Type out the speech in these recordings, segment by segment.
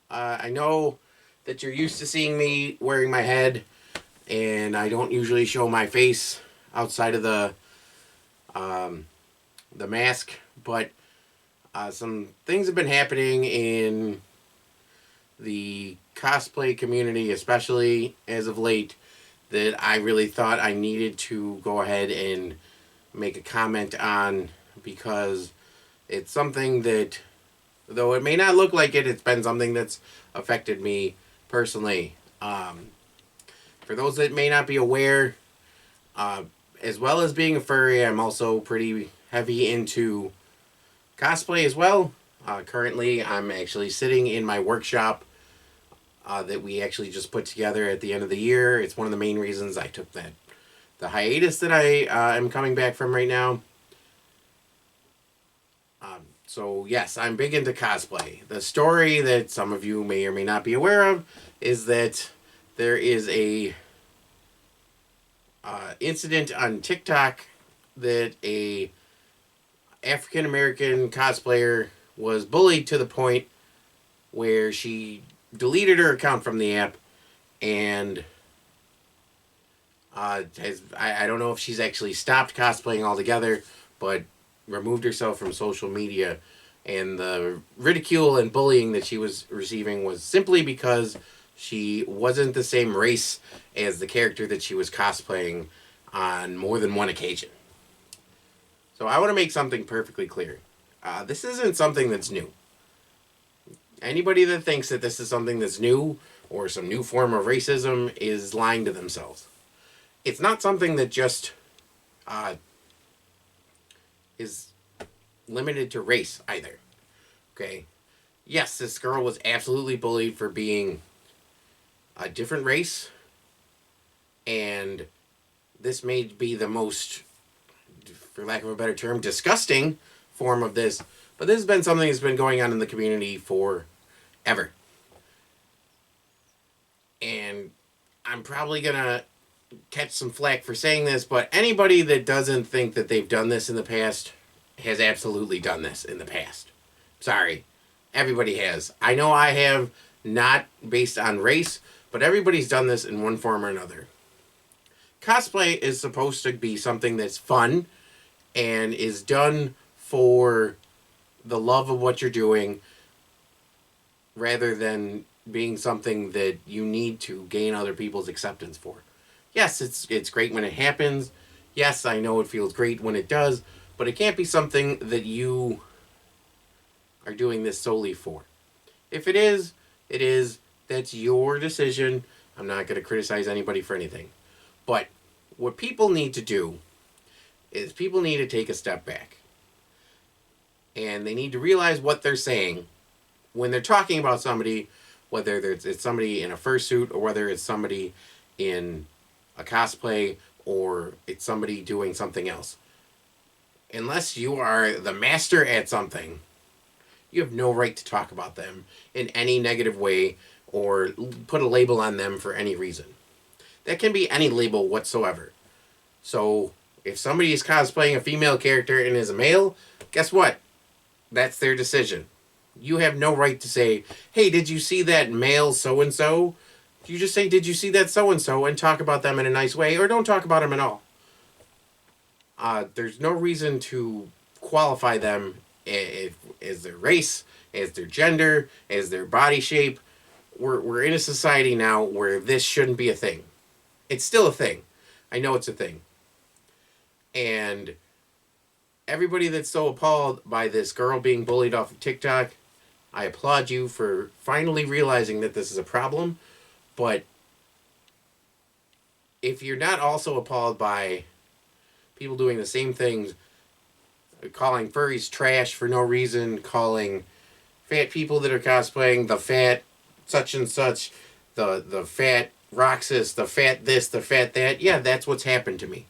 I know that you're used to seeing me wearing my head, and I don't usually show my face outside of um, the mask, but some things have been happening in the cosplay community, especially as of late, that I really thought I needed to go ahead and make a comment on because it's something that, though it may not look like it, it's been something that's affected me personally. For those that may not be aware, uh, as well as being a furry, I'm also pretty heavy into cosplay as well. Currently, I'm actually sitting in my workshop that we actually just put together at the end of the year. It's one of the main reasons I took the hiatus that I am coming back from right now. So yes, I'm big into cosplay. The story that some of you may or may not be aware of is that there is a incident on TikTok that a African American cosplayer was bullied to the point where she deleted her account from the app and I don't know if she's actually stopped cosplaying altogether, but removed herself from social media. And the ridicule and bullying that she was receiving was simply because she wasn't the same race as the character that she was cosplaying on more than one occasion. So I want to make something perfectly clear. This isn't something that's new. Anybody that thinks that this is something that's new or some new form of racism is lying to themselves. It's not something that just uh, is limited to race either. Okay. Yes, this girl was absolutely bullied for being a different race, and this may be the most, for lack of a better term, disgusting form of this. But this has been something that's been going on in the community for ever. And I'm probably gonna catch some flack for saying this, but anybody that doesn't think that they've done this in the past has absolutely done this in the past. Sorry. Everybody has. I know I have, not based on race, but everybody's done this in one form or another. Cosplay is supposed to be something that's fun and is done for the love of what you're doing rather than being something that you need to gain other people's acceptance for. Yes, it's great when it happens. Yes, I know it feels great when it does, but it can't be something that you are doing this solely for. If it is, it is. That's your decision. I'm not going to criticize anybody for anything. But what people need to do is people need to take a step back. And they need to realize what they're saying when they're talking about somebody, whether it's somebody in a fursuit or whether it's somebody in a cosplay or it's somebody doing something else. Unless you are the master at something, you have no right to talk about them in any negative way or put a label on them for any reason. That can be any label whatsoever. So if somebody is cosplaying a female character and is a male, guess what? That's their decision. You have no right to say, hey, did you see that male so and so? You just say, did you see that so and so, and talk about them in a nice way, or don't talk about them at all. There's no reason to qualify them as their race, as their gender, as their body shape. We're in a society now where this shouldn't be a thing. It's still a thing. I know it's a thing. And everybody that's so appalled by this girl being bullied off of TikTok, I applaud you for finally realizing that this is a problem. But if you're not also appalled by people doing the same things, calling furries trash for no reason, calling fat people that are cosplaying the fat such and such, the fat Roxas, the fat this, the fat that, yeah, that's what's happened to me.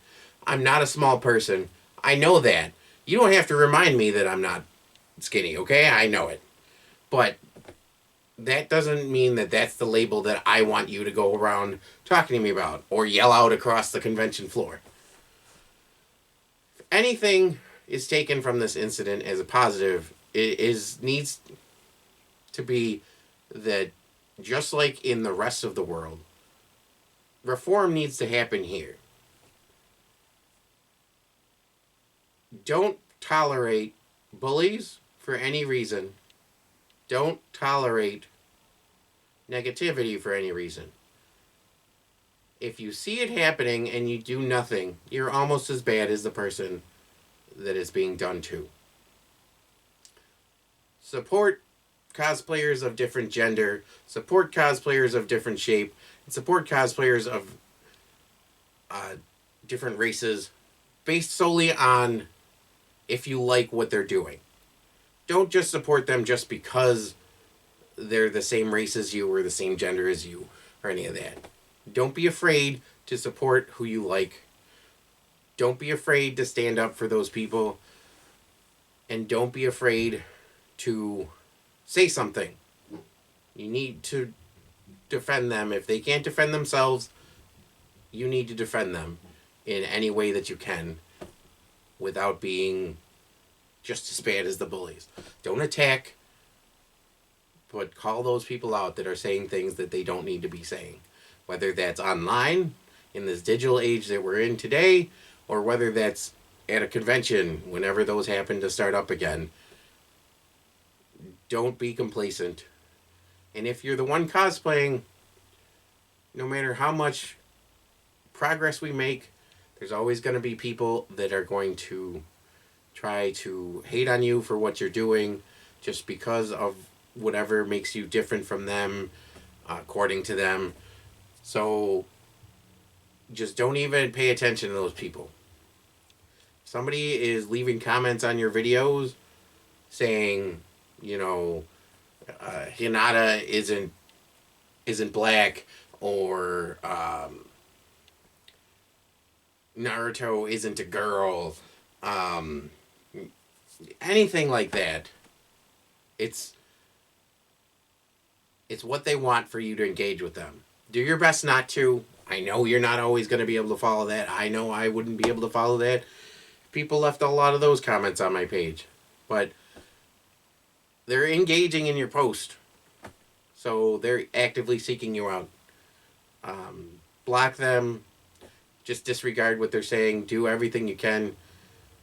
I'm not a small person. I know that. You don't have to remind me that I'm not skinny, okay? I know it. But that doesn't mean that that's the label that I want you to go around talking to me about or yell out across the convention floor. If anything is taken from this incident as a positive, it is needs to be that just like in the rest of the world, reform needs to happen here. Don't tolerate bullies for any reason. Don't tolerate negativity for any reason. If you see it happening and you do nothing, you're almost as bad as the person that is being done to. Support cosplayers of different gender, support cosplayers of different shape, and support cosplayers of different races based solely on if you like what they're doing. Don't just support them just because they're the same race as you or the same gender as you or any of that. Don't be afraid to support who you like. Don't be afraid to stand up for those people. And don't be afraid to say something. You need to defend them. If they can't defend themselves, you need to defend them in any way that you can without being just as bad as the bullies. Don't attack, but call those people out that are saying things that they don't need to be saying. Whether that's online, in this digital age that we're in today, or whether that's at a convention, whenever those happen to start up again. Don't be complacent. And if you're the one cosplaying, no matter how much progress we make, there's always going to be people that are going to try to hate on you for what you're doing just because of whatever makes you different from them, according to them. So just don't even pay attention to those people. If somebody is leaving comments on your videos saying, Hinata isn't black, or Naruto isn't a girl, anything like that. It's what they want for you to engage with them. Do your best not to. I know you're not always going to be able to follow that. I know I wouldn't be able to follow that. People left a lot of those comments on my page. But they're engaging in your post. So they're actively seeking you out. Block them. Just disregard what they're saying. Do everything you can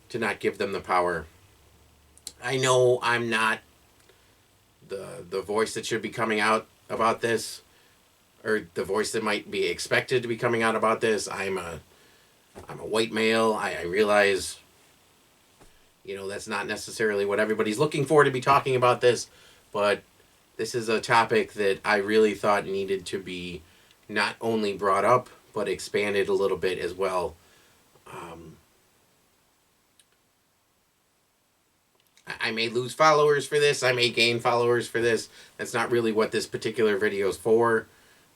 to not give them the power. I know I'm not the voice that should be coming out about this, or the voice that might be expected to be coming out about this. I'm a white male. I realize, that's not necessarily what everybody's looking for to be talking about this, but this is a topic that I really thought needed to be not only brought up, but expanded a little bit as well. I may lose followers for this. I may gain followers for this. That's not really what this particular video is for.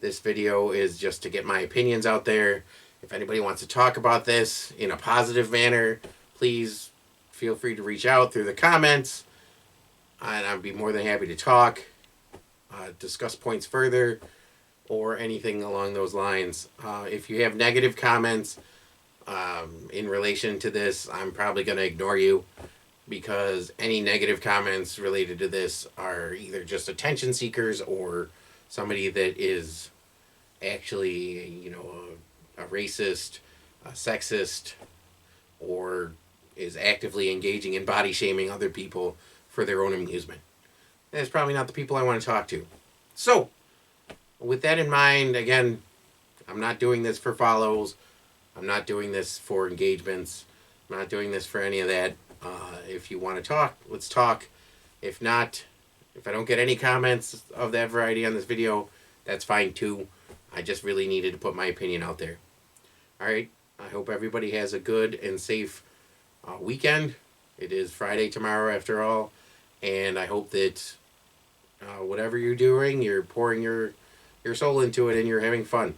This video is just to get my opinions out there. If anybody wants to talk about this in a positive manner, please feel free to reach out through the comments. And I'd be more than happy to talk, discuss points further, or anything along those lines. If you have negative comments in relation to this, I'm probably going to ignore you, because any negative comments related to this are either just attention seekers or somebody that is actually, a racist, a sexist, or is actively engaging in body shaming other people for their own amusement. That's probably not the people I want to talk to. So, with that in mind, again, I'm not doing this for follows. I'm not doing this for engagements. I'm not doing this for any of that. If you want to talk, let's talk. If not, if I don't get any comments of that variety on this video, that's fine too. I just really needed to put my opinion out there. Alright, I hope everybody has a good and safe weekend. It is Friday tomorrow after all, and I hope that whatever you're doing, you're pouring your soul into it and you're having fun.